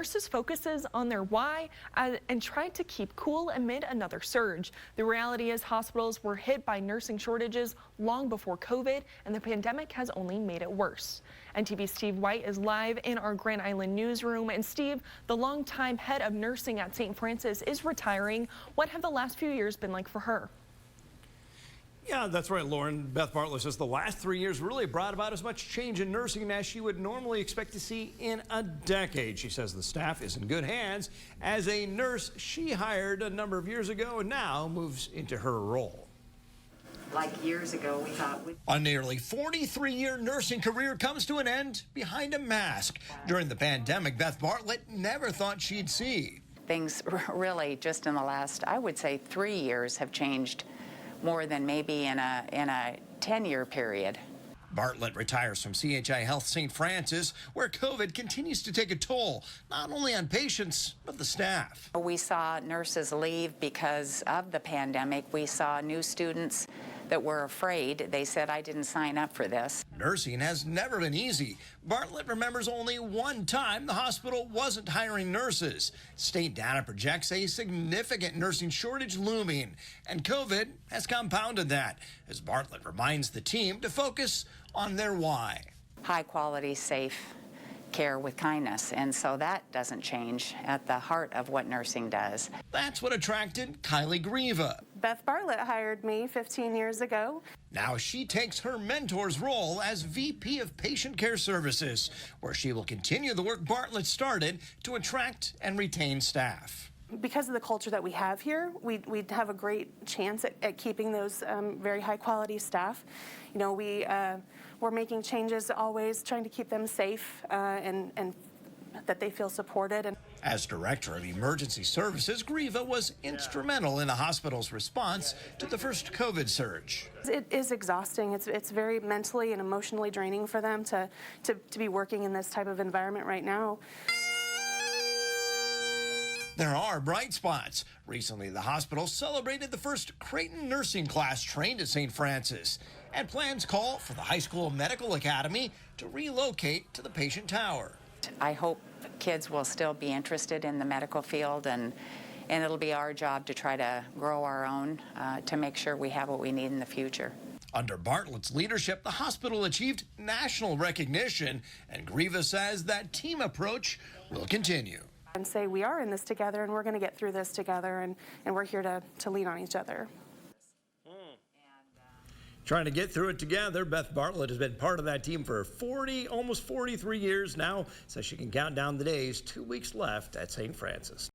nurses focuses on their why and tried to keep cool amid another surge. The reality is hospitals were hit by nursing shortages long before COVID, and the pandemic has only made it worse. NTV's Steve White is live in our Grand Island newsroom. And Steve, the longtime head of nursing at St. Francis is retiring. What have the last few years been like for her? Yeah, that's right, Lauren. Beth Bartlett says the last 3 years really brought about as much change in nursing as she would normally expect to see in a decade. She says the staff is in good hands as a nurse she hired a number of years ago and now moves into her role. Like years ago, we thought A nearly 43-year nursing career comes to an end behind a mask. During the pandemic, Beth Bartlett never thought she'd see. Things really just in the last, I would say, 3 years have changed more than maybe in a 10-year period. Bartlett retires from CHI Health St. Francis, where COVID continues to take a toll, not only on patients, but the staff. We saw nurses leave because of the pandemic. We saw new students that were afraid. They said, I didn't sign up for this. Nursing has never been easy. Bartlett remembers only one time the hospital wasn't hiring nurses. State data projects a significant nursing shortage looming, and COVID has compounded that, as Bartlett reminds the team to focus on their why. High quality, safe care with kindness, and so that doesn't change at the heart of what nursing does. That's what attracted Kylie Grieva. Beth Bartlett hired me 15 years ago. Now she takes her mentor's role as VP of Patient Care Services, where she will continue the work Bartlett started to attract and retain staff. Because of the culture that we have here, we'd have a great chance at keeping those very high quality staff. You know, we're making changes always, trying to keep them safe and that they feel supported. As Director of Emergency Services, Grieva was instrumental in the hospital's response to the first COVID surge. It is exhausting. It's very mentally and emotionally draining for them to be working in this type of environment right now. There are bright spots. Recently, the hospital celebrated the first Creighton nursing class trained at St. Francis, and plans call for the High School Medical Academy to relocate to the patient tower. I hope kids will still be interested in the medical field, and it'll be our job to try to grow our own to make sure we have what we need in the future. Under Bartlett's leadership, the hospital achieved national recognition, and Grieva says that team approach will continue. And say we are in this together, and we're going to get through this together, and we're here to lean on each other. Trying to get through it together. Beth Bartlett has been part of that team for almost 43 years now, so she can count down the days. 2 weeks left at St. Francis.